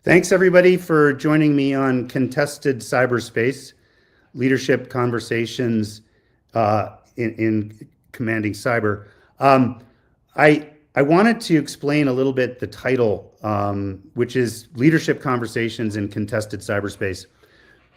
Thanks, everybody, for joining me on Contested Cyberspace Leadership Conversations in Commanding Cyber. I wanted to explain a little bit the title, which is Leadership Conversations in Contested Cyberspace,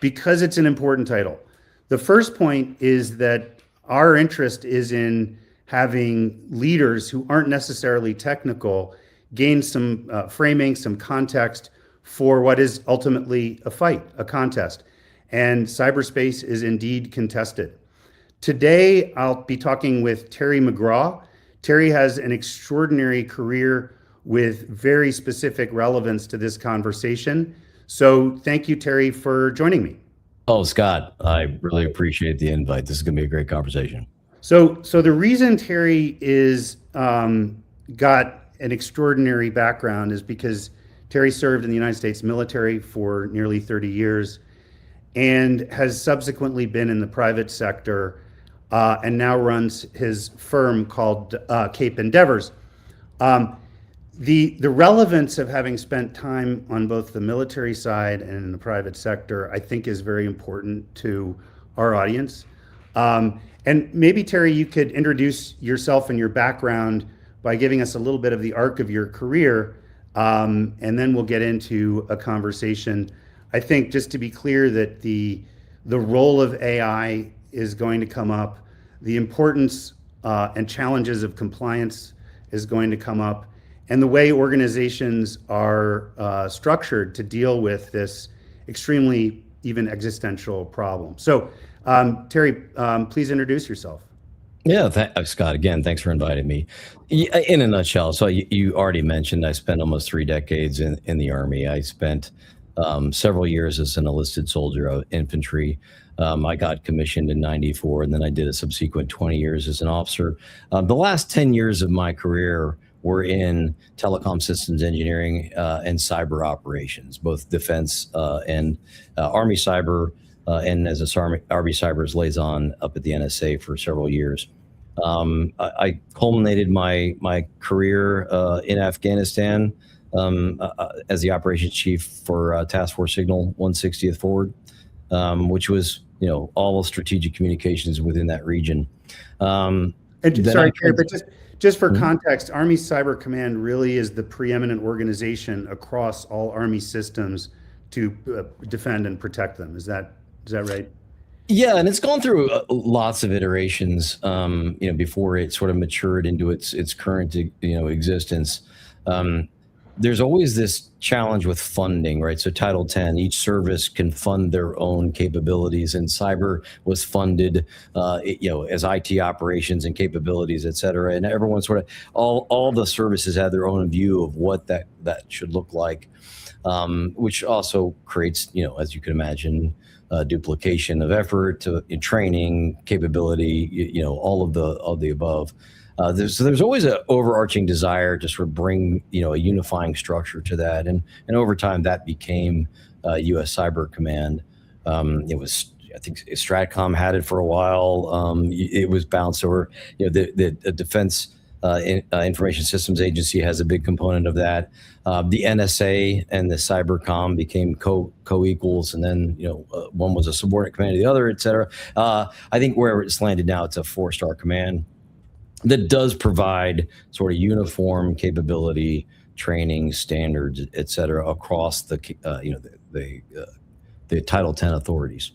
because it's an important title. The first point is that our interest is in having leaders who aren't necessarily technical gain some framing, some context for what is ultimately a fight, a contest. And cyberspace is indeed contested. Today, I'll be talking with Terry McGraw. Terry has an extraordinary career with very specific relevance to this conversation. So thank you, Terry, for joining me. Oh, Scott, I really appreciate the invite. This is going to be a great conversation. So the reason Terry is got an extraordinary background is because Terry served in the United States military for nearly 30 years and has subsequently been in the private sector and now runs his firm called Cape Endeavors. The relevance of having spent time on both the military side and in the private sector, I think, is very important to our audience. And maybe, Terry, you could introduce yourself and your background by giving us a little bit of the arc of your career, and then we'll get into a conversation. I think, just to be clear, that the role of AI is going to come up. The importance and challenges of compliance is going to come up, and the way organizations are structured to deal with this extremely even existential problem. So, Terry, please introduce yourself. Yeah, Scott, again, thanks for inviting me. In a nutshell, so you already mentioned I spent almost 3 decades in the Army. I spent several years as an enlisted soldier of infantry. I got commissioned in '94, and then I did a subsequent 20 years as an officer. The last 10 years of my career were in telecom systems engineering and cyber operations, both defense and Army cyber, and as a Army cyber's liaison up at the NSA for several years. I culminated my career in Afghanistan as the operations chief for Task Force Signal 160th Forward, which was all strategic communications within that region. And sorry, Terry, but just for context, Army Cyber Command really is the preeminent organization across all Army systems to defend and protect them. Is that right? Yeah, and it's gone through lots of iterations, before it sort of matured into its current, existence. There's always this challenge with funding, right? So Title 10, each service can fund their own capabilities, and cyber was funded, as IT operations and capabilities, et cetera. And everyone sort of, all the services had their own view of what that should look like, which also creates, as you can imagine, duplication of effort, in training, capability, all of the above. There's always an overarching desire to sort of bring a unifying structure to that, and over time that became U.S. Cyber Command. It was, I think, Stratcom had it for a while. It was bounced over. The Defense Information Systems Agency has a big component of that. The NSA and the Cybercom became co-equals, and then one was a subordinate command to the other, et cetera. I think where it's landed now, it's a 4-star command that does provide sort of uniform capability, training standards, et cetera, across the Title 10 authorities.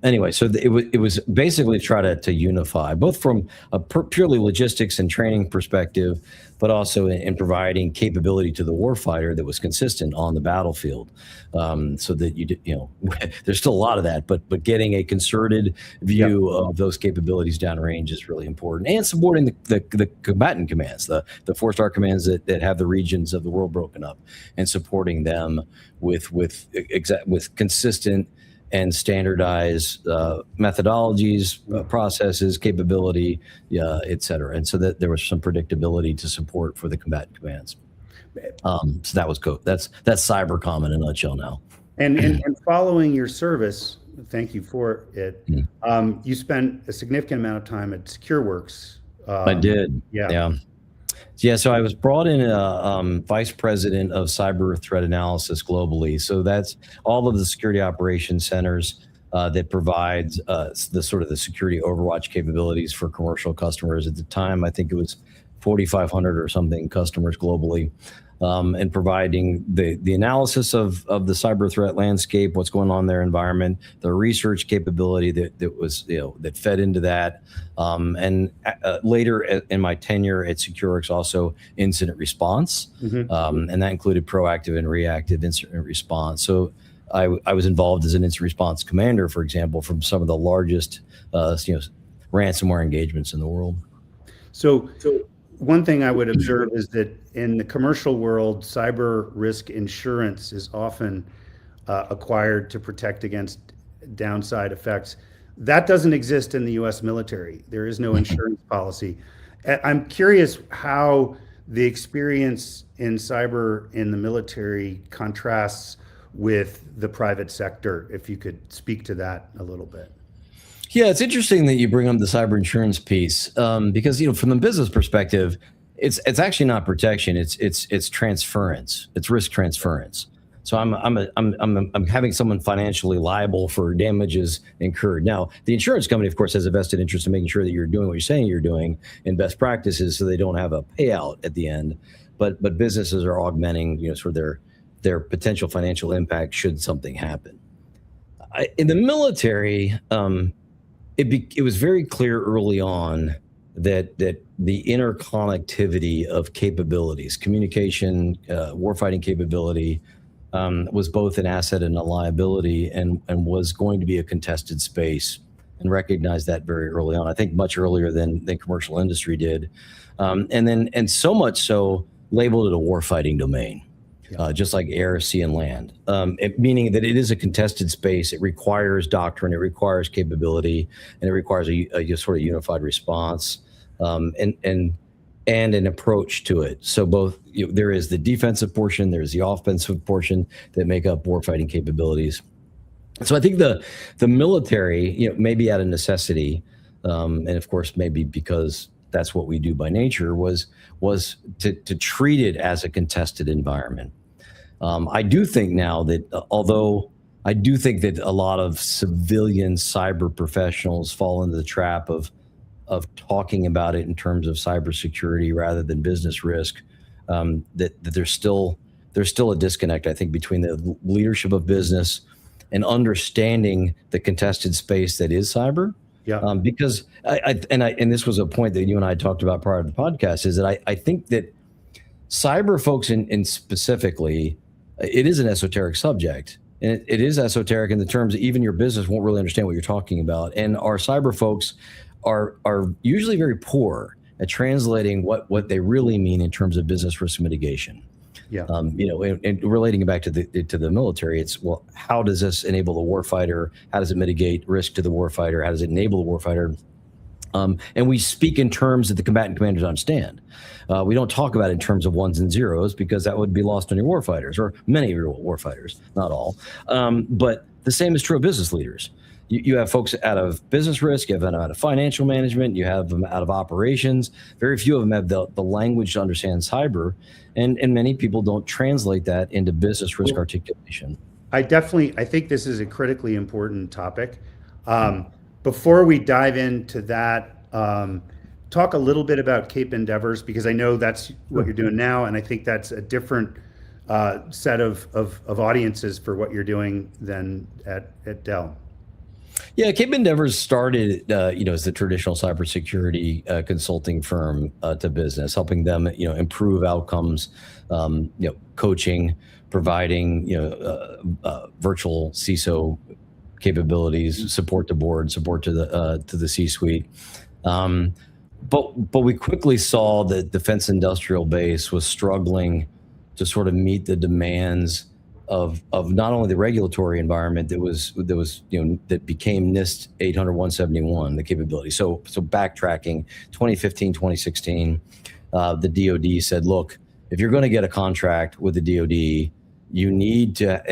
Anyway, so it was basically try to unify, both from a purely logistics and training perspective, but also in providing capability to the warfighter that was consistent on the battlefield, so that there's still a lot of that, but getting a concerted view of those capabilities downrange is really important, and supporting the combatant commands, the 4-star commands that have the regions of the world broken up, and supporting them with consistent and standardized methodologies, processes, capability, et cetera. And so that there was some predictability to support for the combatant commands. So that was cool. That's Cybercom in a nutshell now. And following your service, thank you for it. You spent a significant amount of time at Secureworks. I did. Yeah. Yeah, so I was brought in vice president of cyber threat analysis globally. So that's all of the security operations centers that provides the sort of the security overwatch capabilities for commercial customers. At the time, I think it was 4,500 or something customers globally, and providing the analysis of the cyber threat landscape, what's going on in their environment, the research capability that was, that fed into that. And later in my tenure at Secureworks, also incident response, and that included proactive and reactive incident response. So I was involved as an incident response commander, for example, from some of the largest ransomware engagements in the world. So one thing I would observe is that in the commercial world, cyber risk insurance is often acquired to protect against downside effects. That doesn't exist in the US military. There is no insurance policy. I'm curious how the experience in cyber in the military contrasts with the private sector, if you could speak to that a little bit. Yeah, it's interesting that you bring up the cyber insurance piece, because from the business perspective, it's actually not protection. It's transference. It's risk transference. So I'm having someone financially liable for damages incurred. Now, the insurance company, of course, has a vested interest in making sure that you're doing what you're saying you're doing in best practices, so they don't have a payout at the end. But businesses are augmenting, sort of their potential financial impact should something happen. In the military, it was very clear early on that the interconnectivity of capabilities, communication, warfighting capability, was both an asset and a liability, and was going to be a contested space, and recognized that very early on. I think much earlier than commercial industry did, and so much so labeled it a warfighting domain. Just like air, sea, and land, meaning that it is a contested space. It requires doctrine, it requires capability, and it requires a sort of unified response, and an approach to it. So both there is the defensive portion, there's the offensive portion that make up warfighting capabilities. So I think the military, maybe out of necessity, and of course maybe because that's what we do by nature, was to treat it as a contested environment. I do think now that, although I do think that a lot of civilian cyber professionals fall into the trap of talking about it in terms of cybersecurity rather than business risk, that there's still a disconnect, I think, between the leadership of business and understanding the contested space that is cyber. Yeah. Because and this was a point that you and I talked about prior to the podcast, is that I think that cyber folks in specifically, it is an esoteric subject, and it is esoteric in the terms that even your business won't really understand what you're talking about. And our cyber folks are usually very poor at translating what they really mean in terms of business risk mitigation. Yeah. And relating it back to the military, it's, well, how does this enable the warfighter? How does it mitigate risk to the warfighter? How does it enable the warfighter? And we speak in terms that the combatant commanders understand. We don't talk about it in terms of ones and zeros, because that would be lost on your warfighters, or many of your warfighters, not all. But the same is true of business leaders. You have folks out of business risk, you have them out of financial management, you have them out of operations. Very few of them have the language to understand cyber, and many people don't translate that into business risk articulation. I think this is a critically important topic. Before we dive into that, talk a little bit about Cape Endeavors, because I know that's what you're doing now, and I think that's a different set of audiences for what you're doing than at Dell. Yeah, Cape Endeavors started, as the traditional cybersecurity consulting firm to business, helping them, improve outcomes, coaching, providing, virtual CISO capabilities, support to board, support to the C-suite. But we quickly saw that defense industrial base was struggling to sort of meet the demands of not only the regulatory environment that became NIST 800-171, the capability. So backtracking, 2015, 2016, the DoD said, look, if you're going to get a contract with the DoD, you need to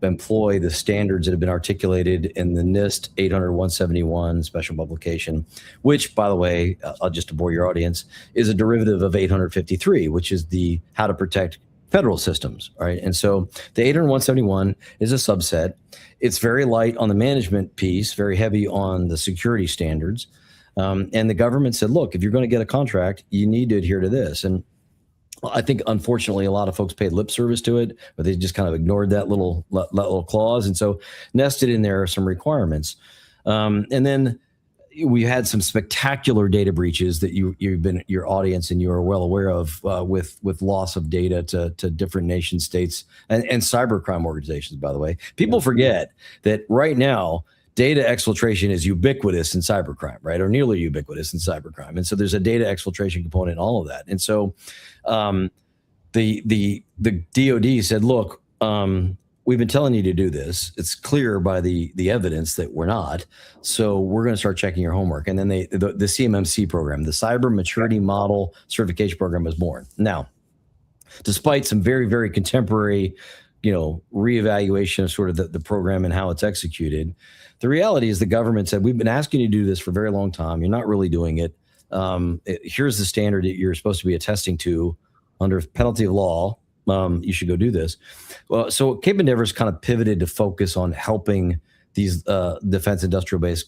employ the standards that have been articulated in the NIST 800-171 special publication, which, by the way, just to bore your audience, is a derivative of 853, which is the how to protect federal systems, right? And so the 800-171 is a subset. It's very light on the management piece, very heavy on the security standards. And the government said, look, if you're going to get a contract, you need to adhere to this. And I think, unfortunately, a lot of folks paid lip service to it, but they just kind of ignored that little clause. And so nested in there are some requirements. And then we had some spectacular data breaches that your audience and you are well aware of, with loss of data to different nation states and cybercrime organizations, by the way. People forget that right now, data exfiltration is ubiquitous in cybercrime, right? Or nearly ubiquitous in cybercrime. And so there's a data exfiltration component in all of that. And so the DoD said, look, we've been telling you to do this. It's clear by the evidence that we're not. So we're going to start checking your homework. And then the CMMC program, the Cyber Maturity Model Certification Program, was born. Now, despite some very, very contemporary, reevaluation of sort of the program and how it's executed, the reality is the government said, we've been asking you to do this for a very long time. You're not really doing it. Here's the standard that you're supposed to be attesting to under penalty of law. You should go do this. Well, so Cape Endeavor's kind of pivoted to focus on helping these defense industrial base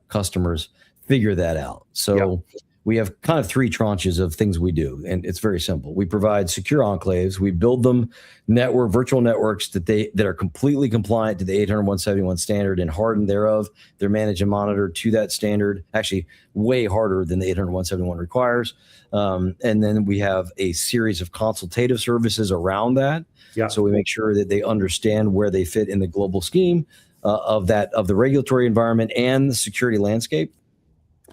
customers figure that out. So we have kind of three tranches of things we do, and it's very simple. We provide secure enclaves. We build them virtual networks that are completely compliant to the 800-171 standard and hardened thereof. They're managed and monitored to that standard, actually way harder than the 800-171 requires. And then we have a series of consultative services around that. Yeah. So we make sure that they understand where they fit in the global scheme of the regulatory environment and the security landscape.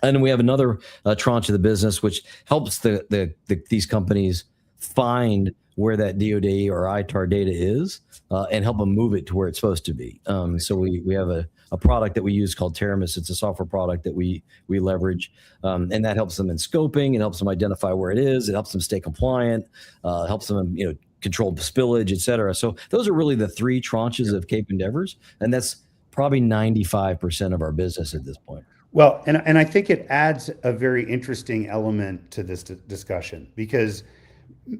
And then we have another tranche of the business, which helps these companies find where that DoD or ITAR data is and help them move it to where it's supposed to be. So we have a product that we use called Terrence. It's a software product that we leverage, and that helps them in scoping. It helps them identify where it is. It helps them stay compliant. Helps them control spillage, et cetera. So those are really the three tranches of Cape Endeavors, and that's probably 95% of our business at this point. Well, and I think it adds a very interesting element to this discussion, because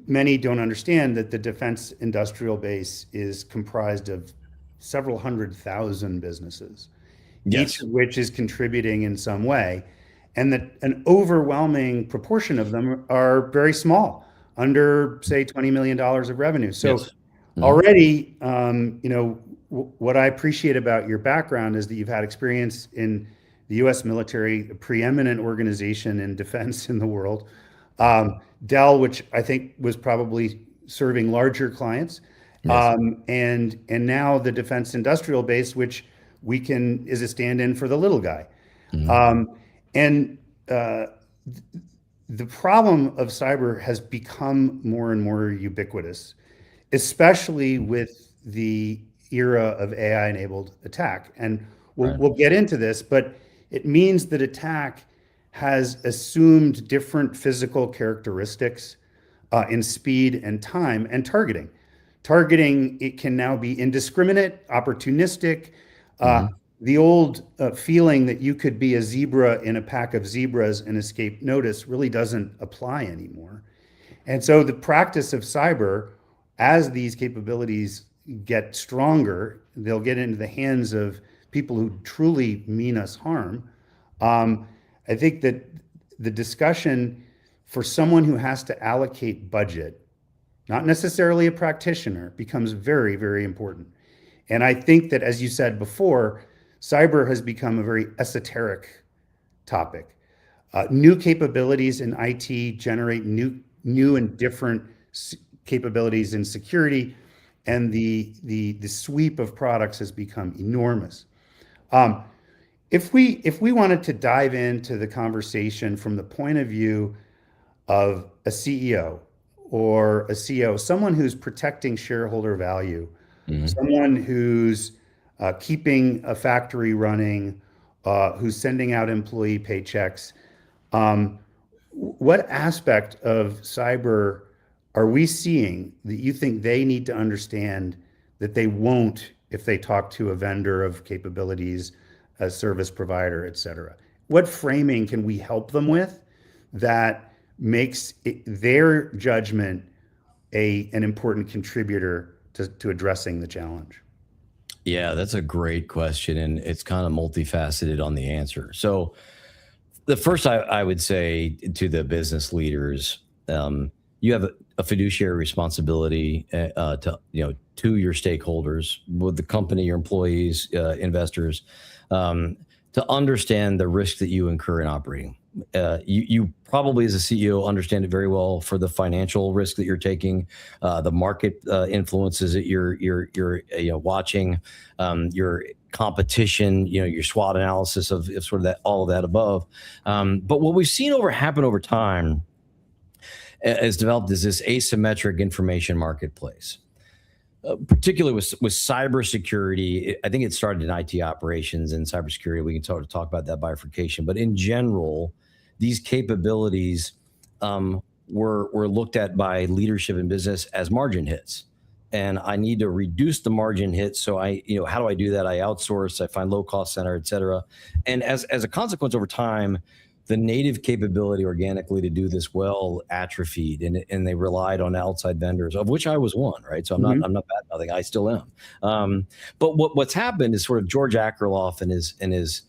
many don't understand that the defense industrial base is comprised of several 100,000 businesses, each of which is contributing in some way, and that an overwhelming proportion of them are very small, under, say, $20 million of revenue. So already, what I appreciate about your background is that you've had experience in the U.S. military, a preeminent organization in defense in the world. Dell, which I think was probably serving larger clients, and now the defense industrial base, which is a stand-in for the little guy. The problem of cyber has become more and more ubiquitous, especially with the era of AI-enabled attack. And we'll get into this, but it means that attack has assumed different physical characteristics in speed and time and targeting. Targeting, it can now be indiscriminate, opportunistic. The old feeling that you could be a zebra in a pack of zebras and escape notice really doesn't apply anymore. And so the practice of cyber, as these capabilities get stronger, they'll get into the hands of people who truly mean us harm. I think that the discussion for someone who has to allocate budget, not necessarily a practitioner, becomes very, very important. And I think that, as you said before, cyber has become a very esoteric topic. New capabilities in IT generate new and different capabilities in security, and the sweep of products has become enormous. If we wanted to dive into the conversation from the point of view of a CEO or a CEO, someone who's protecting shareholder value, someone who's keeping a factory running, who's sending out employee paychecks, what aspect of cyber are we seeing that you think they need to understand that they won't if they talk to a vendor of capabilities, a service provider, et cetera? What framing can we help them with that makes their judgment an important contributor to addressing the challenge? Yeah, that's a great question, and it's kind of multifaceted on the answer. So, the first I would say to the business leaders, you have a fiduciary responsibility to your stakeholders, with the company, your employees, investors, to understand the risk that you incur in operating. You probably, as a CEO, understand it very well for the financial risk that you're taking, the market influences that you're watching, your competition, your SWOT analysis of sort of that, all of that above. But what we've seen happen over time has developed is this asymmetric information marketplace. Particularly with cybersecurity, I think it started in IT operations and cybersecurity. We can talk about that bifurcation, but in general, these capabilities were looked at by leadership in business as margin hits, and I need to reduce the margin hits. So how do I do that? I outsource, I find low cost center, et cetera, and as a consequence, over time, the native capability organically to do this well atrophied, and they relied on outside vendors, of which I was one, right? So I'm not bad nothing. I still am. But what's happened is sort of George Akerlof and his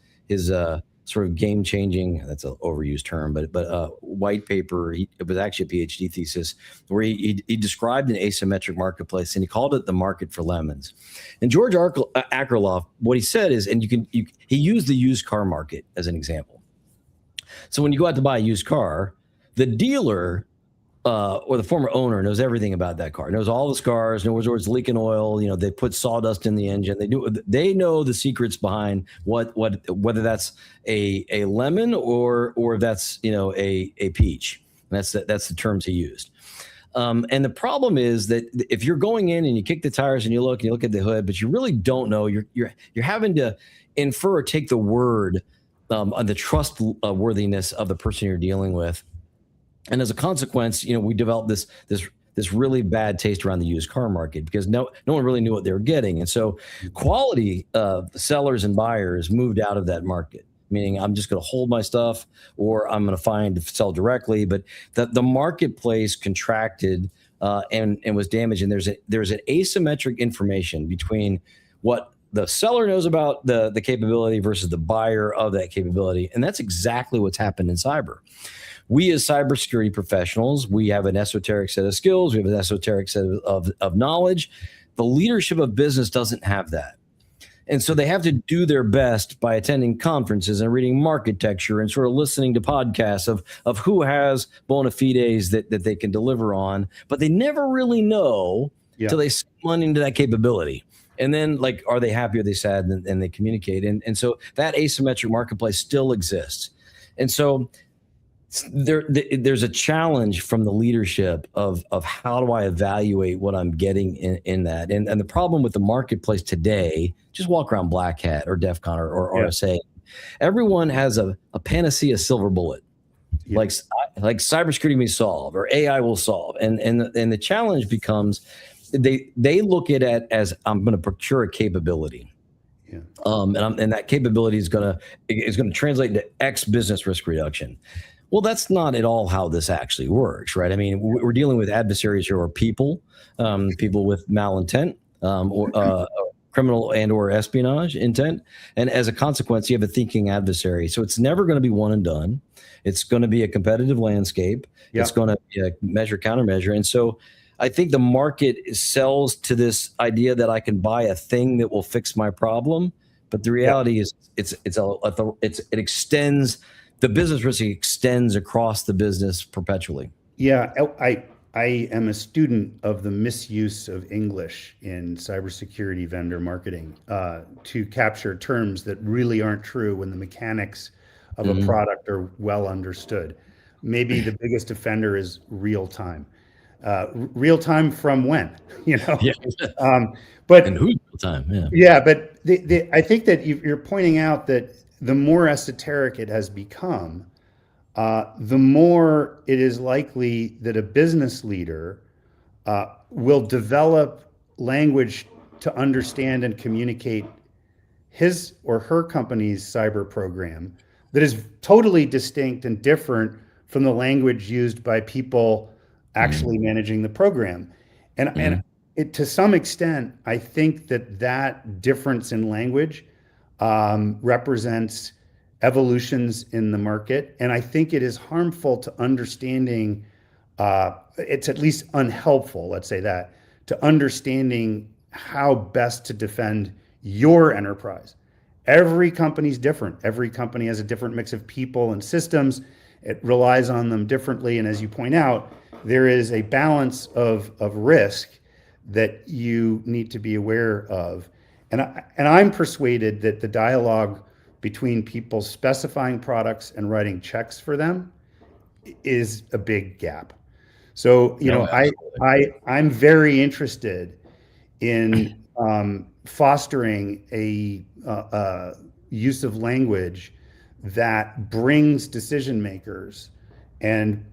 sort of game changing, that's an overused term, but white paper. It was actually a PhD thesis where he described an asymmetric marketplace, and he called it the market for lemons. And George Akerlof, what he said is, and he used the used car market as an example. So when you go out to buy a used car, the dealer or the former owner knows everything about that car, knows all the scars, knows where it's leaking oil. They put sawdust in the engine. They know the secrets behind whether that's a lemon or if that's a peach. And that's the terms he used. And the problem is that if you're going in and you kick the tires and you look at the hood, but you really don't know, you're having to infer or take the word on the trustworthiness of the person you're dealing with. And as a consequence, we developed this really bad taste around the used car market because no one really knew what they were getting. And so quality sellers and buyers moved out of that market, meaning I'm just going to hold my stuff or I'm going to sell directly. But the marketplace contracted and was damaged. And there's an asymmetric information between what the seller knows about the capability versus the buyer of that capability. And that's exactly what's happened in cyber. We as cybersecurity professionals, we have an esoteric set of skills. We have an esoteric set of knowledge. The leadership of business doesn't have that. And so they have to do their best by attending conferences and reading marketecture and sort of listening to podcasts of who has bona fides that they can deliver on. But they never really know till they sink money into that capability. And then, are they happy or are they sad? And they communicate. And so that asymmetric marketplace still exists. And so there's a challenge from the leadership of how do I evaluate what I'm getting in that. And the problem with the marketplace today, just walk around Black Hat or DEF CON or RSA. Everyone has a panacea silver bullet. Like cybersecurity may solve or AI will solve. And the challenge becomes they look at it as I'm going to procure a capability, and that capability is going to translate into X business risk reduction. Well, that's not at all how this actually works, right? I mean, we're dealing with adversaries who are people with malintent or criminal and or espionage intent, and as a consequence, you have a thinking adversary. So it's never going to be one and done. It's going to be a competitive landscape. It's going to be a measure countermeasure, and so I think the market sells to this idea that I can buy a thing that will fix my problem, but the reality is it extends, the business risk extends across the business perpetually. Yeah, I am a student of the misuse of English in cybersecurity vendor marketing to capture terms that really aren't true when the mechanics of a product are well understood. Maybe the biggest offender is real time. Real time from when, but and who's real time? But I think that you're pointing out that the more esoteric it has become, the more it is likely that a business leader will develop language to understand and communicate his or her company's cyber program that is totally distinct and different from the language used by people actually managing the program. And it, to some extent, I think that difference in language represents evolutions in the market. And I think it is harmful to understanding, it's at least unhelpful, let's say that, to understanding how best to defend your enterprise. Every company's different. Every company has a different mix of people and systems. It relies on them differently. And as you point out, there is a balance of risk that you need to be aware of. And I'm persuaded that the dialogue between people specifying products and writing checks for them is a big gap. So, I'm very interested in fostering a use of language that brings decision makers and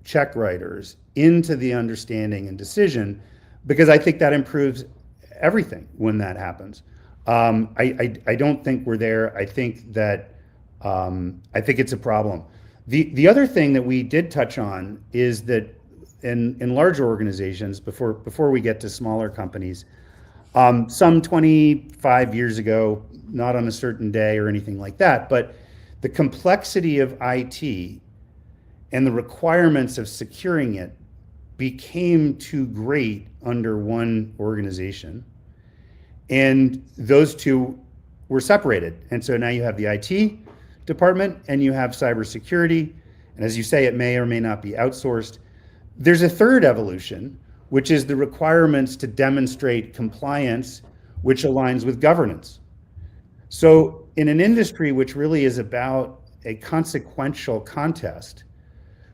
check writers into the understanding and decision, because I think that improves everything when that happens. I don't think we're there. I think that I think it's a problem. The other thing that we did touch on is that in larger organizations, before we get to smaller companies, some 25 years ago, not on a certain day or anything like that, but the complexity of IT and the requirements of securing it became too great under one organization. And those two were separated. And so now you have the IT department and you have cybersecurity. And as you say, it may or may not be outsourced. There's a third evolution, which is the requirements to demonstrate compliance, which aligns with governance. So in an industry which really is about a consequential contest,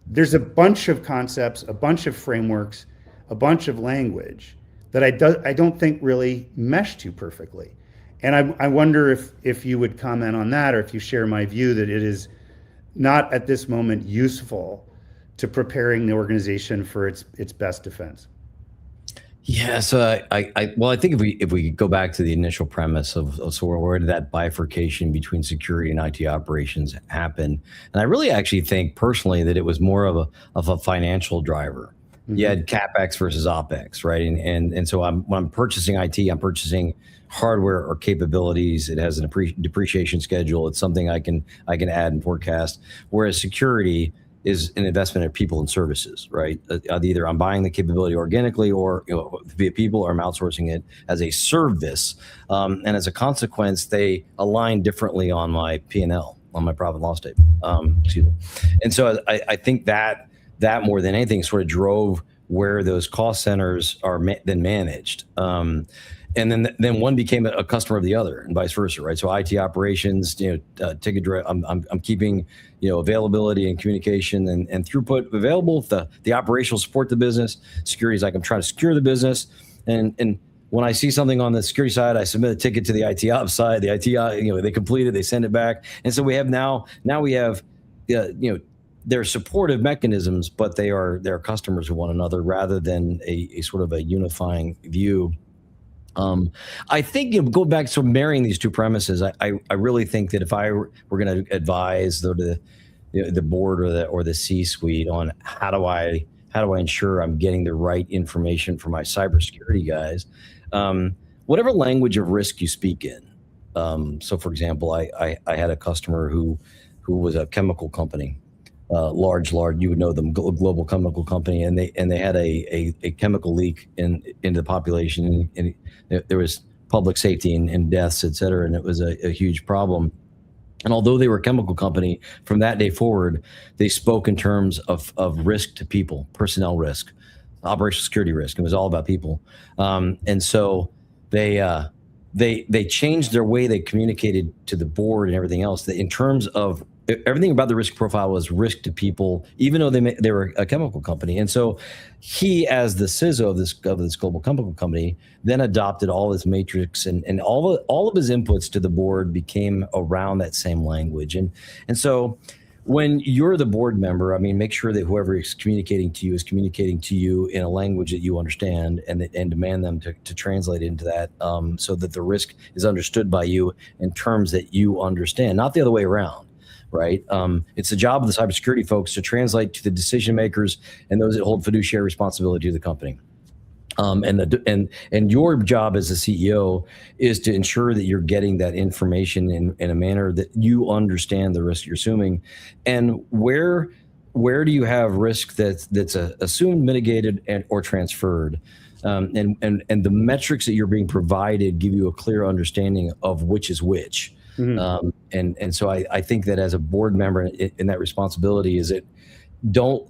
there's a bunch of concepts, a bunch of frameworks, a bunch of language that I don't think really mesh too perfectly. And I wonder if you would comment on that, or if you share my view that it is not at this moment useful to preparing the organization for its best defense. Yeah, so I think if we go back to the initial premise of so where did that bifurcation between security and IT operations happen, and I really actually think personally that it was more of a financial driver. Mm-hmm. You had CapEx versus OpEx, right? And so when I'm purchasing IT, I'm purchasing hardware or capabilities. It has an depreciation schedule. It's something I can add and forecast. Whereas security is an investment in people and services, right? Either I'm buying the capability organically, or via people, or I'm outsourcing it as a service. And as a consequence, they align differently on my P&L, on my profit and loss statement. And so I think that more than anything sort of drove where those cost centers are then managed. And then one became a customer of the other, and vice versa, right? So IT operations, ticket direct. I'm keeping availability and communication and throughput available. The operational support the business. Security is like I'm trying to secure the business. And when I see something on the security side, I submit a ticket to the IT ops side. The IT, they complete it, they send it back. And so we have now we have they're supportive mechanisms, but they're customers of one another rather than a sort of a unifying view. I think go back to marrying these two premises. I really think that if I were going to advise the board or the C-suite on how do I ensure I'm getting the right information for my cybersecurity guys, whatever language of risk you speak in. So, for example, I had a customer who was a chemical company. Large, you would know them, global chemical company, and they had a chemical leak into the population, and there was public safety and deaths, et cetera, and it was a huge problem. And although they were a chemical company, from that day forward, they spoke in terms of risk to people, personnel risk, operational security risk. It was all about people, and so they changed their way they communicated to the board and everything else. That in terms of everything about the risk profile was risk to people, even though they were a chemical company. And so he, as the CISO of this global chemical company, then adopted all his matrix and all of his inputs to the board became around that same language. And so when you're the board member, I mean, make sure that whoever is communicating to you in a language that you understand, and demand them to translate into that, so that the risk is understood by you in terms that you understand, not the other way around, right? It's the job of the cybersecurity folks to translate to the decision makers and those that hold fiduciary responsibility to the company. And your job as a CEO is to ensure that you're getting that information in a manner that you understand the risk you're assuming, and where do you have risk that's assumed, mitigated, or transferred, and the metrics that you're being provided give you a clear understanding of which is which. Mm-hmm. And so I think that as a board member, in that responsibility is that don't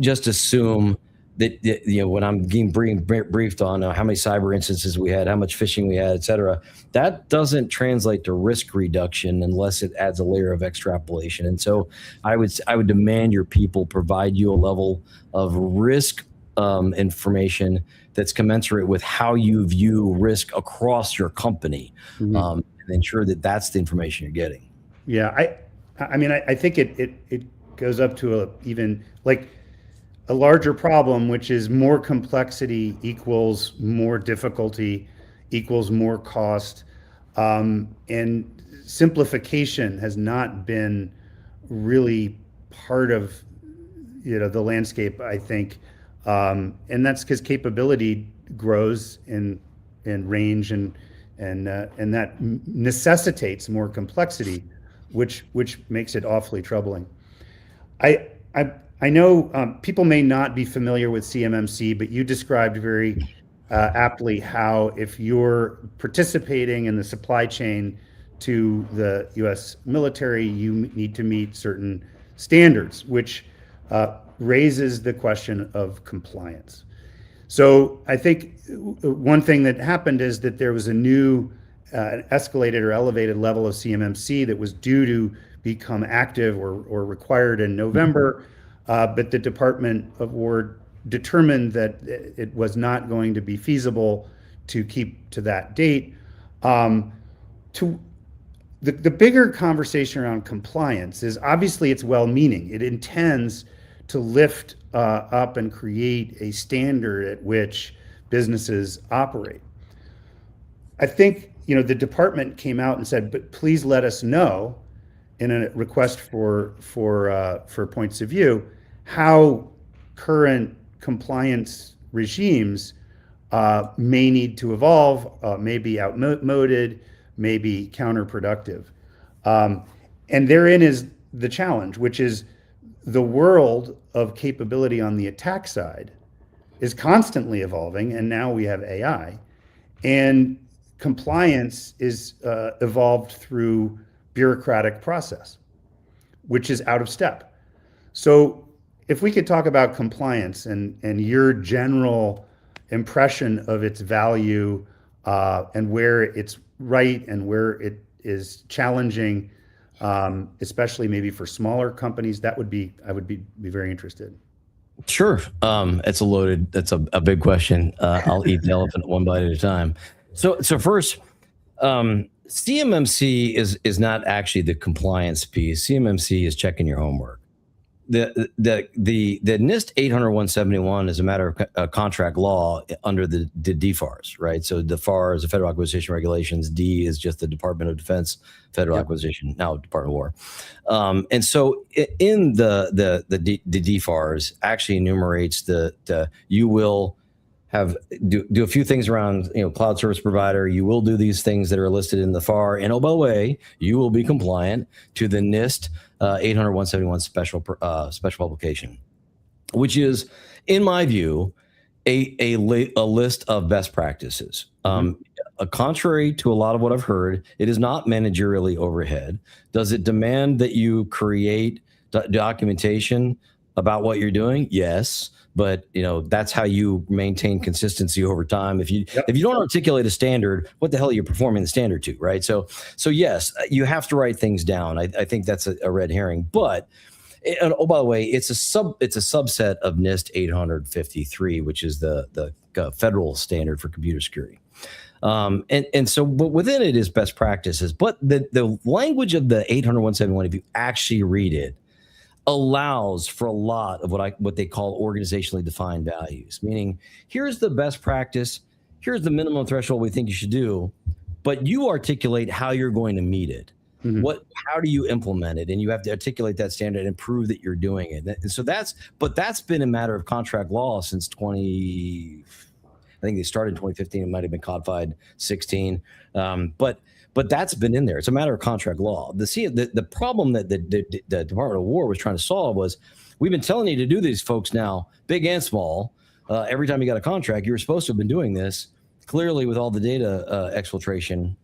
just assume that, when I'm being briefed on how many cyber instances we had, how much phishing we had, et cetera, that doesn't translate to risk reduction unless it adds a layer of extrapolation. And so I would demand your people provide you a level of risk information that's commensurate with how you view risk across your company, mm-hmm. And ensure that that's the information you're getting. Yeah, I mean, I think it goes up to even like a larger problem, which is more complexity equals more difficulty equals more cost, and simplification has not been really part of the landscape, I think, and that's because capability grows in range, and that necessitates more complexity, which makes it awfully troubling. I know people may not be familiar with CMMC, but you described very aptly how if you're participating in the supply chain to the U.S. military, you need to meet certain standards, which raises the question of compliance. So I think one thing that happened is that there was a new escalated or elevated level of CMMC that was due to become active or required in November. But the Department of War determined that it was not going to be feasible to keep to that date. To the bigger conversation around compliance is obviously it's well-meaning. It intends to lift up and create a standard at which businesses operate. I think the department came out and said, but please let us know in a request for points of view how current compliance regimes may need to evolve, may be outmoded, may be counterproductive. And therein is the challenge, which is the world of capability on the attack side is constantly evolving, and now we have AI. And compliance is evolved through bureaucratic process, which is out of step. So if we could talk about compliance and your general impression of its value, and where it's right and where it is challenging, especially maybe for smaller companies, I would be very interested. Sure. That's a big question. I'll eat the elephant one bite at a time. So first, CMMC is not actually the compliance piece. CMMC is checking your homework. The NIST 800-171 is a matter of contract law under the DFARS, right? So the FAR is the Federal Acquisition Regulations. D is just the Department of Defense Federal Acquisition, now Department of War. And so in the DFARS actually enumerates you will do a few things around cloud service provider. You will do these things that are listed in the FAR, and oh, by the way, you will be compliant to the NIST 800-171 special publication, which is, in my view, a list of best practices. Contrary to a lot of what I've heard, it is not managerially overhead. Does it demand that you create documentation about what you're doing? Yes. But that's how you maintain consistency over time. If you don't articulate a standard, what the hell are you performing the standard to, right? So yes, you have to write things down. I think that's a red herring. But oh, by the way, it's a subset of NIST 853, which is the federal standard for computer security. And so, but within it is best practices. But the language of the 800-171, if you actually read it, allows for a lot of what they call organizationally defined values, meaning here's the best practice, here's the minimum threshold we think you should do, but you articulate how you're going to meet it. Mhm. How do you implement it? And you have to articulate that standard and prove that you're doing it. And so that's been a matter of contract law since I think they started in 2015. It might have been codified 16. But that's been in there. It's a matter of contract law. The problem that the Department of War was trying to solve was, we've been telling you to do these, folks, now, big and small. Every time you got a contract, you were supposed to have been doing this. Clearly, with all the data exfiltration,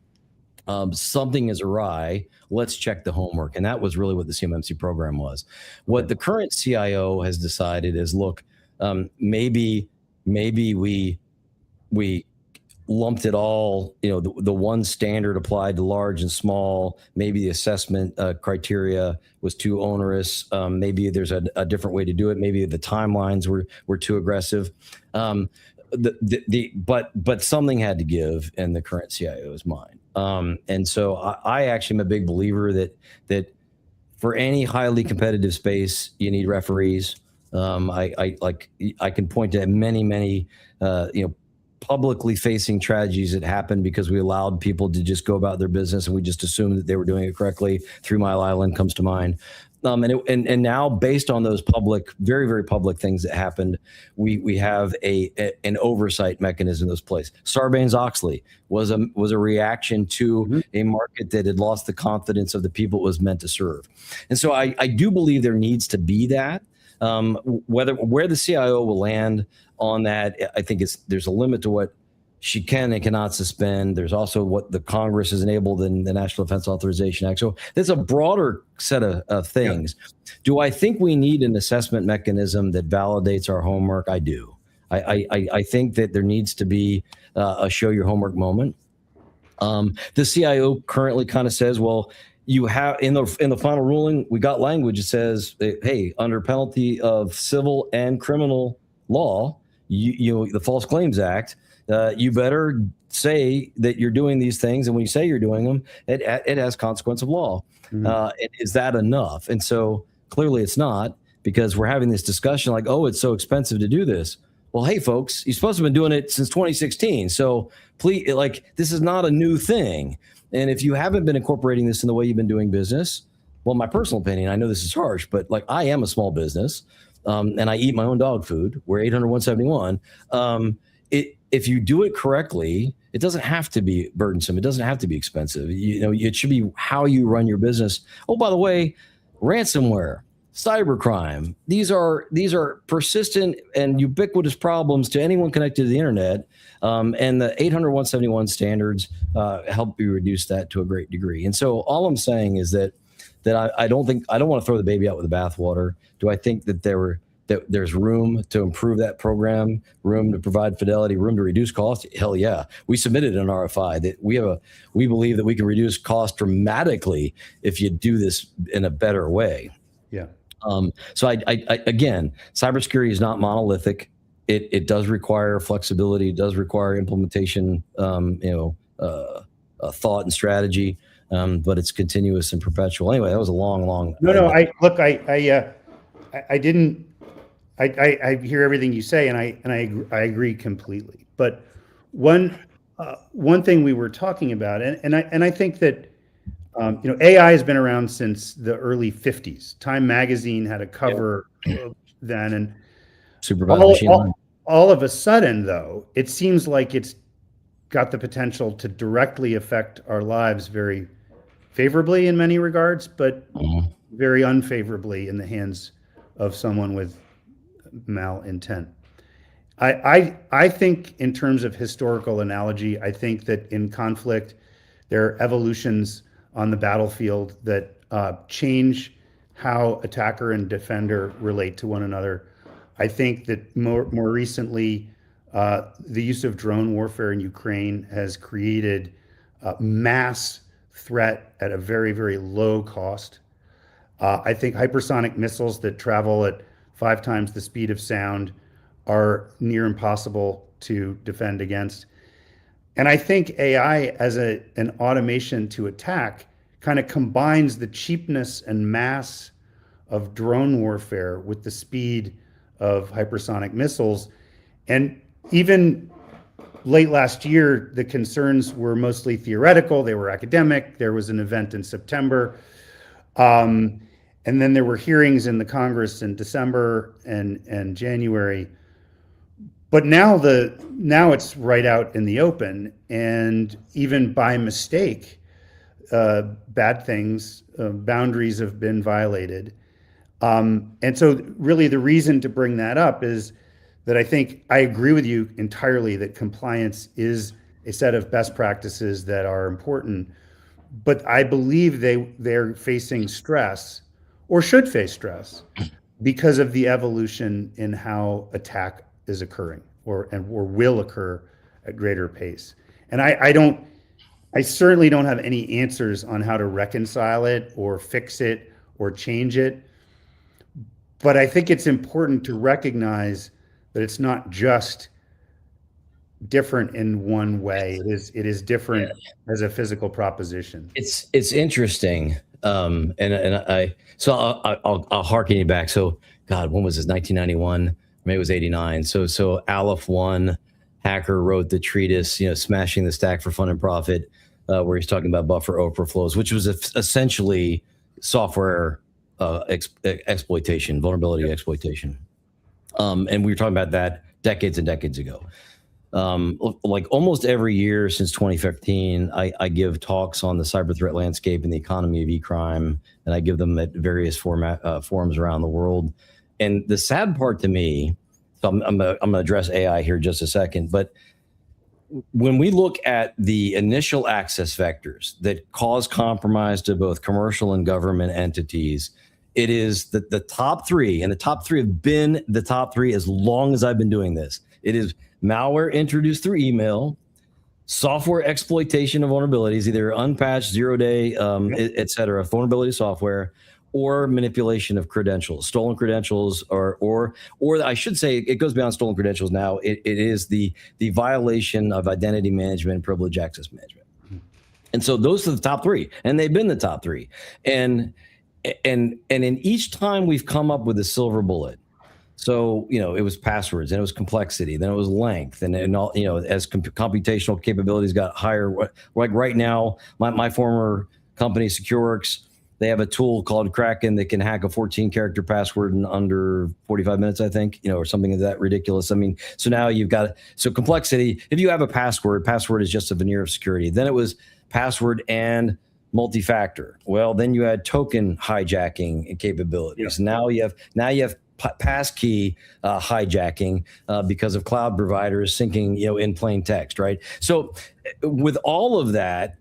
something is awry. Let's check the homework. And that was really what the CMMC program was. What the current CIO has decided is, look, maybe we lumped it all, the one standard applied to large and small. Maybe the assessment criteria was too onerous. Maybe there's a different way to do it. Maybe the timelines were too aggressive. But something had to give in the current CIO's mind. And so I actually am a big believer that for any highly competitive space, you need referees. I can point to many publicly facing tragedies that happened because we allowed people to just go about their business and we just assumed that they were doing it correctly. 3 Mile Island comes to mind. And now, based on those very, very public things that happened, we have an oversight mechanism in this place. Sarbanes-Oxley was a reaction to a market that had lost the confidence of the people it was meant to serve. And so I do believe there needs to be that. Where the CIO will land on that, I think there's a limit to what she can and cannot suspend. There's also what the Congress has enabled in the National Defense Authorization Act. So there's a broader set of things. Yeah. Do I think we need an assessment mechanism that validates our homework? I do. I think that there needs to be a show your homework moment. The CIO currently kind of says, well, you have in the final ruling, we got language that says, hey, under penalty of civil and criminal law, the False Claims Act, you better say that you're doing these things, and when you say you're doing them, it has consequence of law. Is that enough? And so clearly it's not, because we're having this discussion like, oh, it's so expensive to do this. Well, hey, folks, you're supposed to have been doing it since 2016. So please, this is not a new thing. And if you haven't been incorporating this in the way you've been doing business, well, my personal opinion, I know this is harsh, but I am a small business, and I eat my own dog food. We're 800-171. If you do it correctly, it doesn't have to be burdensome. It doesn't have to be expensive. It should be how you run your business. Oh, by the way, ransomware, cybercrime, these are persistent and ubiquitous problems to anyone connected to the internet. And the 800-171 standards help you reduce that to a great degree. And so all I'm saying is that I don't want to throw the baby out with the bathwater. Do I think that there's room to improve that program, room to provide fidelity, room to reduce cost? Hell yeah. We submitted an RFI that we believe that we can reduce cost dramatically if you do this in a better way. Yeah. So I again, cybersecurity is not monolithic. It does require flexibility. It does require implementation, thought and strategy, but it's continuous and perpetual. Anyway, that was a long. No. I hear everything you say, and I agree completely. But one thing we were talking about, and I think that AI has been around since the early 50s. Time magazine had a cover then, and all of a sudden, though, it seems like it's got the potential to directly affect our lives very favorably in many regards, but very unfavorably in the hands of someone with malintent. I think, in terms of historical analogy, I think that in conflict, there are evolutions on the battlefield that change how attacker and defender relate to one another. I think that more recently, the use of drone warfare in Ukraine has created a mass threat at a very, very low cost. I think hypersonic missiles that travel at 5 times the speed of sound are near impossible to defend against. And I think AI as an automation to attack kind of combines the cheapness and mass of drone warfare with the speed of hypersonic missiles. And even late last year, the concerns were mostly theoretical. They were academic. There was an event in September. And then there were hearings in the Congress in December and January. But now it's right out in the open, and even by mistake, bad things, boundaries have been violated. And so really the reason to bring that up is that I think I agree with you entirely that compliance is a set of best practices that are important, but I believe they're facing stress or should face stress because of the evolution in how attack is occurring or will occur at greater pace. And I certainly don't have any answers on how to reconcile it or fix it or change it. But I think it's important to recognize that it's not just different in one way. It is different as a physical proposition. It's interesting. I'll harken you back. So God, when was this? 1991? Maybe it was 89. So Aleph One hacker wrote the treatise, Smashing the Stack for Fun and Profit, where he's talking about buffer overflows, which was essentially software exploitation, vulnerability exploitation. And we were talking about that decades and decades ago. Like almost every year since 2015, I give talks on the cyber threat landscape and the economy of e-crime, and I give them at various forums around the world. And the sad part to me, so I'm going to address AI here just a second, but when we look at the initial access vectors that cause compromise to both commercial and government entities, it is the top three, and the top three have been the top three as long as I've been doing this. It is malware introduced through email, software exploitation of vulnerabilities, either unpatched, 0-day, et cetera, vulnerability software, or manipulation of credentials, stolen credentials, or I should say it goes beyond stolen credentials now. It is the violation of identity management and privilege access management. And so those are the top three, and they've been the top three. And in each time we've come up with a silver bullet. So, it was passwords, and it was complexity, then it was length, and all, as computational capabilities got higher, like right now, my former company, Secureworks, they have a tool called Kraken that can hack a 14-character password in under 45 minutes, I think, or something that ridiculous. I mean, so now you've got, complexity. If you have a password is just a veneer of security. Then it was password and multi-factor. Well, then you had token hijacking capabilities. Yeah. Now you have passkey hijacking because of cloud providers syncing, in plain text, right? So with all of that,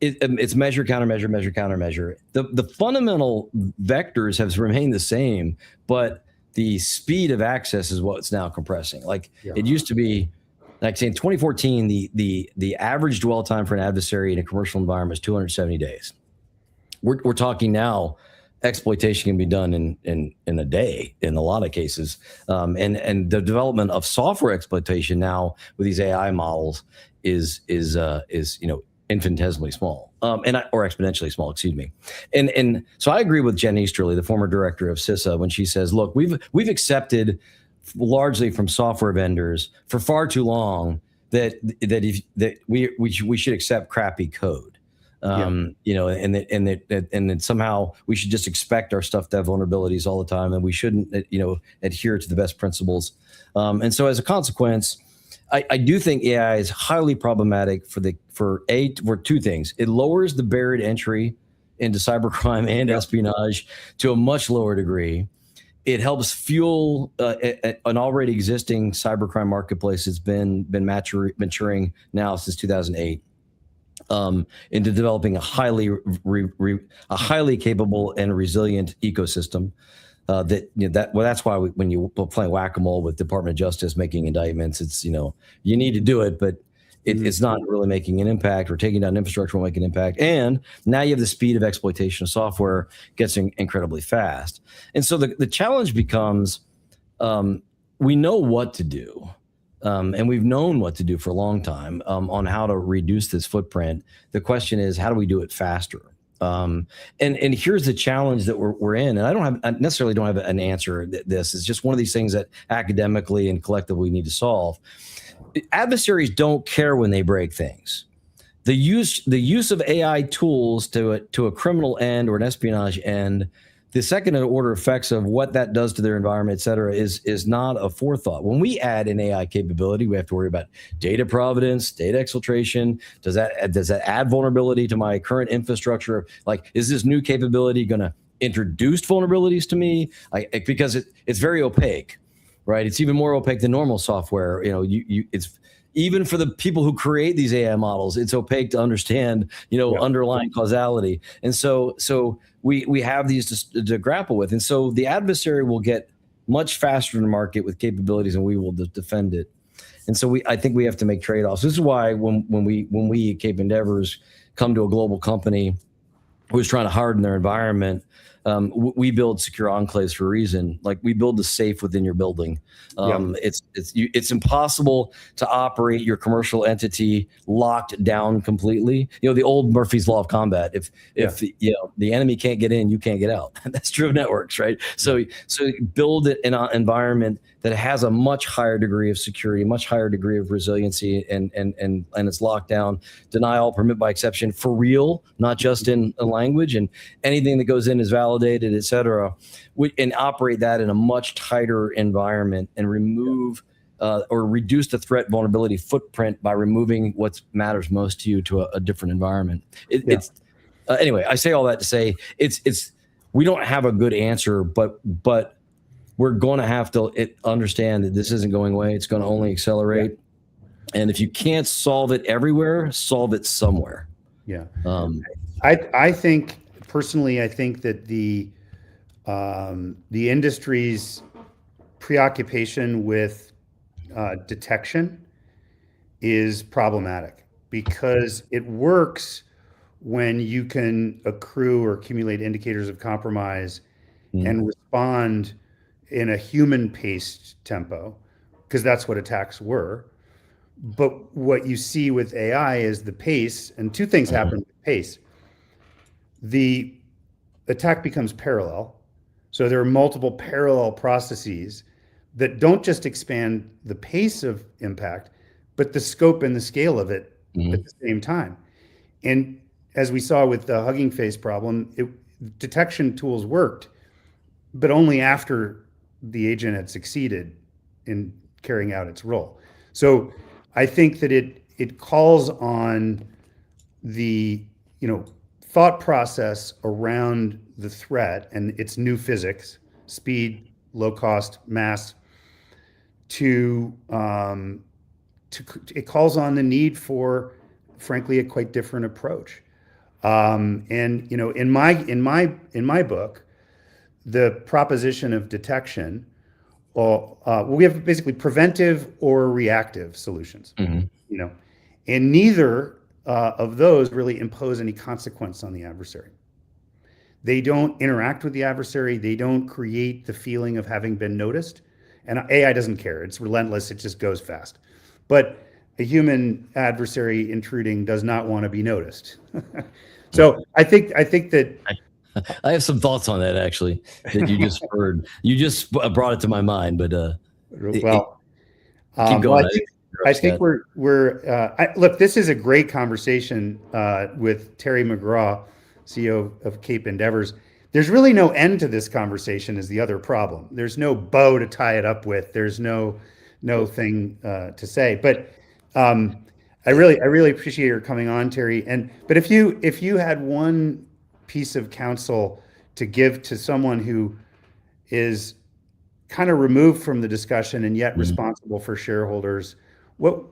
it's measure, countermeasure, measure, countermeasure. The fundamental vectors have remained the same, but the speed of access is what's now compressing. It used to be, like say in 2014, the average dwell time for an adversary in a commercial environment is 270 days. We're talking now, exploitation can be done in a day in a lot of cases, and the development of software exploitation now with these AI models is infinitesimally small, or exponentially small, excuse me. And so I agree with Jen Easterly, the former director of CISSA, when she says, look, we've accepted largely from software vendors for far too long that we should accept crappy code. And then somehow we should just expect our stuff to have vulnerabilities all the time, and we shouldn't, adhere to the best principles. And so as a consequence, I do think AI is highly problematic for two things. It lowers the barrier to entry into cybercrime and espionage to a much lower degree. It helps fuel an already existing cybercrime marketplace that's been maturing now since 2008. Into developing a highly capable and resilient ecosystem. That's why when you play whack-a-mole with Department of Justice making indictments, it's you need to do it, but it's not really making an impact, or taking down infrastructure will make an impact. And now you have the speed of exploitation of software gets incredibly fast. And so the challenge becomes, we know what to do. And we've known what to do for a long time on how to reduce this footprint. The question is, how do we do it faster? And here's the challenge that we're in. And I necessarily don't have an answer. This is just one of these things that academically and collectively we need to solve. Adversaries don't care when they break things. The use of AI tools to a criminal end or an espionage end, the second order effects of what that does to their environment, et cetera, is not a forethought. When we add an AI capability, we have to worry about data provenance, data exfiltration. Does that add vulnerability to my current infrastructure? Like, is this new capability going to introduce vulnerabilities to me? Because it's very opaque, right? It's even more opaque than normal software. It's even for the people who create these AI models, it's opaque to understand, underlying causality. And so we have these to grapple with. And so the adversary will get much faster in the market with capabilities, and we will defend it. And so I think we have to make trade-offs. This is why when we at Cape Endeavors come to a global company who's trying to harden their environment, we build secure enclaves for a reason. Like, we build the safe within your building. It's impossible to operate your commercial entity locked down completely. The old Murphy's Law of combat. If the enemy can't get in, you can't get out. That's true of networks, right? So build it in an environment that has a much higher degree of security, much higher degree of resiliency, and it's locked down. Deny all, permit by exception, for real, not just in a language. And anything that goes in is validated, et cetera. And operate that in a much tighter environment and remove or reduce the threat vulnerability footprint by removing what matters most to you to a different environment. It's anyway. I say all that to say we don't have a good answer, but we're going to have to understand that this isn't going away. It's going to only accelerate. And if you can't solve it everywhere, solve it somewhere. Yeah. I think personally, that the industry's preoccupation with detection is problematic, because it works when you can accrue or accumulate indicators of compromise and respond in a human-paced tempo, because that's what attacks were. But what you see with AI is the pace, and two things happen with pace. The attack becomes parallel. So there are multiple parallel processes that don't just expand the pace of impact, but the scope and the scale of it at the same time. And as we saw with the Hugging Face problem, detection tools worked, but only after the agent had succeeded in carrying out its role. So I think that it calls on the thought process around the threat and its new physics, speed, low cost, mass, it calls on the need for, frankly, a quite different approach. And in my book, the proposition of detection, we have basically preventive or reactive solutions. And neither of those really impose any consequence on the adversary. They don't interact with the adversary. They don't create the feeling of having been noticed. And AI doesn't care. It's relentless. It just goes fast. But a human adversary intruding does not want to be noticed. So I think that I have some thoughts on that, actually, that you just heard. You just brought it to my mind, but keep going. Well, I think look, this is a great conversation with Terry McGraw, CEO of Cape Endeavors. There's really no end to this conversation is the other problem. There's no bow to tie it up with. There's no thing to say. But I really appreciate your coming on, Terry. But if you had one piece of counsel to give to someone who is kind of removed from the discussion and yet responsible for shareholders, what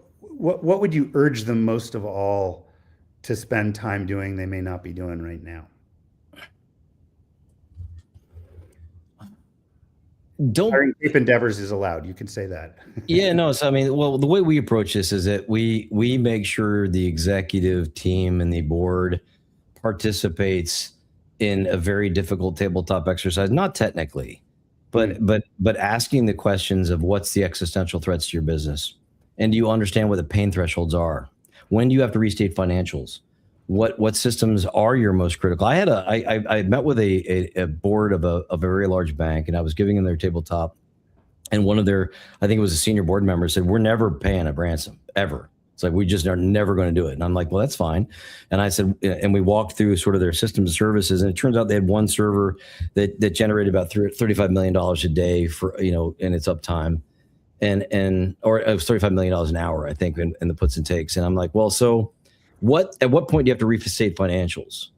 would you urge them most of all to spend time doing they may not be doing right now? Hiring Cape Endeavors is allowed. You can say that. Yeah, no. So the way we approach this is that we make sure the executive team and the board participates in a very difficult tabletop exercise, not technically, but asking the questions of what's the existential threats to your business, and do you understand what the pain thresholds are? When do you have to restate financials? what systems are your most critical. I met with a board of a very large bank, and I was giving them their tabletop, and one of their, I think it was a senior board member, said, "We're never paying a ransom ever. It's like, we just are never going to do it." And I'm like, "Well, that's fine." And I said, and we walked through sort of their systems and services, and it turns out they had one server that generated about $35 million a day for, in its uptime, or it was $35 million an hour, I think, in the puts and takes. And I'm like, well, so at what point do you have to restate financials?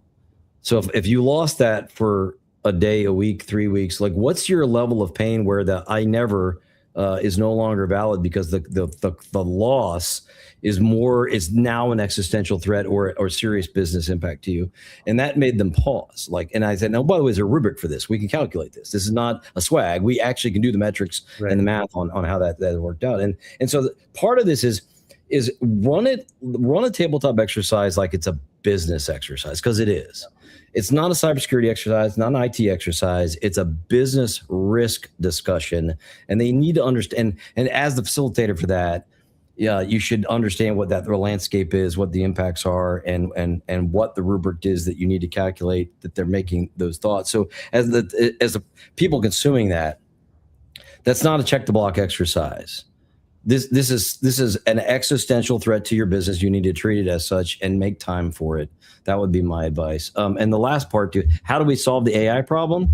So if you lost that for a day, a week, 3 weeks, like, what's your level of pain where the I never is no longer valid because the loss is now an existential threat or serious business impact to you? And that made them pause. And I said, no, by the way, there's a rubric for this. We can calculate this. This is not a swag. We actually can do the metrics and the math on how that worked out. And so part of this is run a tabletop exercise like it's a business exercise, because it is. It's not a cybersecurity exercise, not an IT exercise. It's a business risk discussion, and they need to understand. And as the facilitator for that, you should understand what the landscape is, what the impacts are, and what the rubric is that you need to calculate that they're making those thoughts. So as the people consuming that's not a check the block exercise. This is an existential threat to your business. You need to treat it as such and make time for it. That would be my advice. And the last part, how do we solve the AI problem?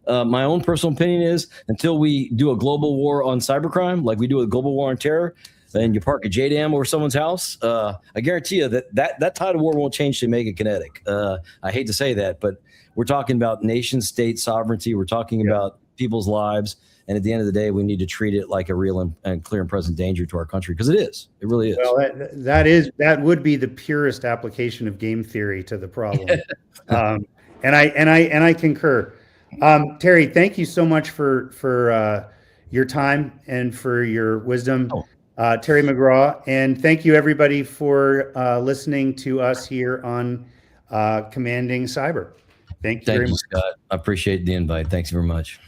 My own personal opinion is, until we do a global war on cybercrime, like we do a global war on terror, and you park a JDAM over someone's house, I guarantee you that tide of war won't change to make it kinetic. I hate to say that, but we're talking about nation state sovereignty. We're talking about people's lives. And at the end of the day, we need to treat it like a real and clear and present danger to our country, because it is. It really is. Well, that would be the purest application of game theory to the problem. And I concur. Terry, thank you so much for your time and for your wisdom, Terry McGraw, and thank you everybody for listening to us here on Commanding Cyber. Thank you very much, Scott. I appreciate the invite. Thanks very much.